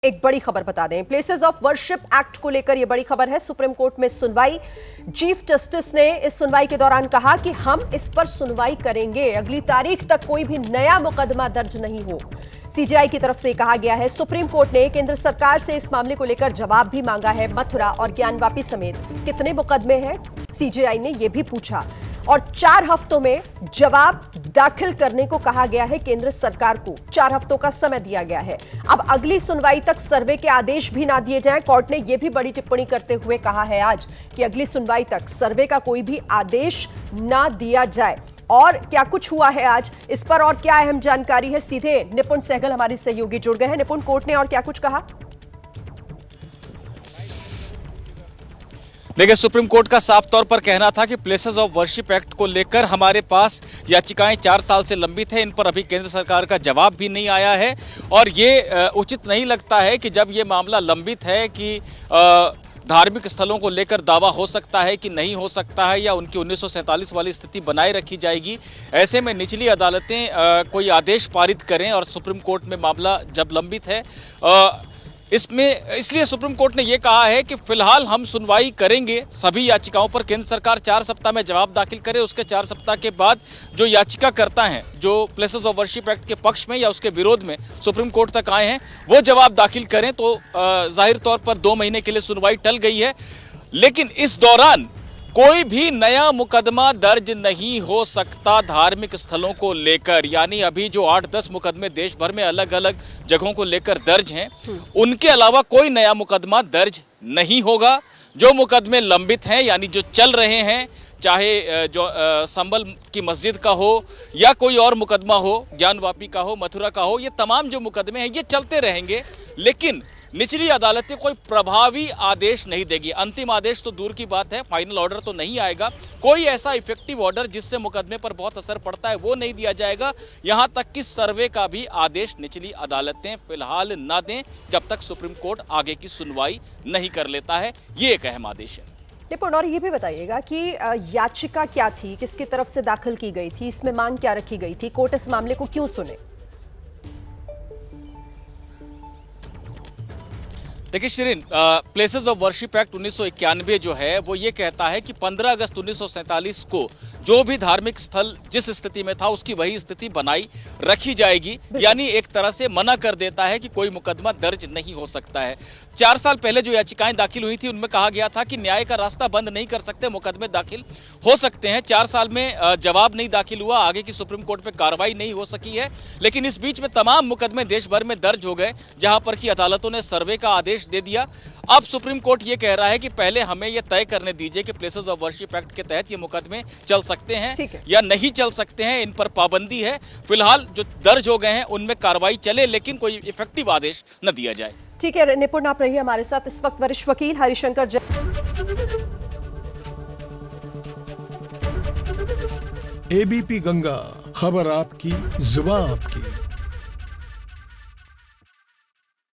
एक बड़ी खबर बता दें, प्लेसेस ऑफ वर्शिप एक्ट को लेकर यह बड़ी खबर है। सुप्रीम कोर्ट में सुनवाई। चीफ जस्टिस ने इस सुनवाई के दौरान कहा कि हम इस पर सुनवाई करेंगे, अगली तारीख तक कोई भी नया मुकदमा दर्ज नहीं हो। सीजेआई की तरफ से कहा गया है। सुप्रीम कोर्ट ने केंद्र सरकार से इस मामले को लेकर जवाब भी मांगा है। मथुरा और ज्ञानवापी समेत कितने मुकदमे हैं, सीजेआई ने यह भी पूछा और 4 हफ्तों में जवाब दाखिल करने को कहा गया है। केंद्र सरकार को 4 हफ्तों का समय दिया गया है। अब अगली सुनवाई तक सर्वे के आदेश भी ना दिए जाएं। कोर्ट ने यह भी बड़ी टिप्पणी करते हुए कहा है आज कि अगली सुनवाई तक सर्वे का कोई भी आदेश ना दिया जाए। और क्या कुछ हुआ है आज, इस पर और क्या अहम जानकारी है, सीधे निपुण सहगल हमारे सहयोगी जुड़ गए हैं। निपुण, कोर्ट ने और क्या कुछ कहा? देखिए, सुप्रीम कोर्ट का साफ तौर पर कहना था कि प्लेसेस ऑफ वर्शिप एक्ट को लेकर हमारे पास याचिकाएं 4 साल से लंबित है, इन पर अभी केंद्र सरकार का जवाब भी नहीं आया है। और ये उचित नहीं लगता है कि जब ये मामला लंबित है कि धार्मिक स्थलों को लेकर दावा हो सकता है कि नहीं हो सकता है या उनकी 1947 वाली स्थिति बनाए रखी जाएगी। ऐसे में निचली अदालतें कोई आदेश पारित करें और सुप्रीम कोर्ट में मामला जब लंबित है इसलिए सुप्रीम कोर्ट ने यह कहा है कि फिलहाल हम सुनवाई करेंगे सभी याचिकाओं पर। केंद्र सरकार 4 सप्ताह में जवाब दाखिल करे, उसके 4 सप्ताह के बाद जो याचिका करता है, जो प्लेसेस ऑफ वर्शिप एक्ट के पक्ष में या उसके विरोध में सुप्रीम कोर्ट तक आए हैं, वो जवाब दाखिल करें तो जाहिर तौर पर 2 महीने के लिए सुनवाई टल गई है। लेकिन इस दौरान कोई भी नया मुकदमा दर्ज नहीं हो सकता धार्मिक स्थलों को लेकर। यानी अभी जो 8-10 मुकदमे देश भर में अलग अलग जगहों को लेकर दर्ज हैं, उनके अलावा कोई नया मुकदमा दर्ज नहीं होगा। जो मुकदमे लंबित हैं, यानी जो चल रहे हैं, चाहे जो संबल की मस्जिद का हो या कोई और मुकदमा हो, ज्ञानवापी का हो, मथुरा का हो, ये तमाम जो मुकदमे हैं ये चलते रहेंगे। लेकिन निचली अदालतें कोई प्रभावी आदेश नहीं देगी। अंतिम आदेश तो दूर की बात है, फाइनल ऑर्डर तो नहीं आएगा। कोई ऐसा इफेक्टिव ऑर्डर जिससे मुकदमे पर बहुत असर पड़ता है वो नहीं दिया जाएगा। यहां तक कि सर्वे का भी आदेश निचली अदालतें फिलहाल ना दें जब तक सुप्रीम कोर्ट आगे की सुनवाई नहीं कर लेता है। ये एक अहम आदेश है। निपुण, और ये भी बताइएगा कि याचिका क्या थी, किसकी तरफ से दाखिल की गई थी, इसमें मांग क्या रखी गई थी, कोर्ट इस मामले को क्यों सुने? देखिए Shirin, places of worship act 1991 जो है वो ये कहता है कि 15 अगस्त 1947 को जो भी धार्मिक स्थल जिस स्थिति में था उसकी वही स्थिति बनाई रखी जाएगी। यानी एक तरह से मना कर देता है कि कोई मुकदमा दर्ज नहीं हो सकता है। 4 साल पहले जो याचिकाएं दाखिल हुई थी उनमें कहा गया था कि न्याय का रास्ता बंद नहीं कर सकते, मुकदमे दाखिल हो सकते हैं। 4 साल में जवाब नहीं दाखिल हुआ, आगे की सुप्रीम कोर्ट में कार्रवाई नहीं हो सकी है। लेकिन इस बीच में तमाम मुकदमे देश भर में दर्ज हो गए, जहां पर की अदालतों ने सर्वे का आदेश दे दिया। अब सुप्रीम कोर्ट ये कह रहा है कि पहले हमें ये तय करने दीजिए कि प्लेसेस ऑफ वर्शिप एक्ट के तहत ये मुकदमे चल सकते हैं या नहीं चल सकते हैं, इन पर पाबंदी है। फिलहाल जो दर्ज हो गए हैं उनमें कार्रवाई चले, लेकिन कोई इफेक्टिव आदेश न दिया जाए। ठीक है निपुण, आप रहिए हमारे साथ। इस वक्त वरिष्ठ वकील हरिशंकर एबीपी गंगा, खबर आपकी, जुबान आपकी।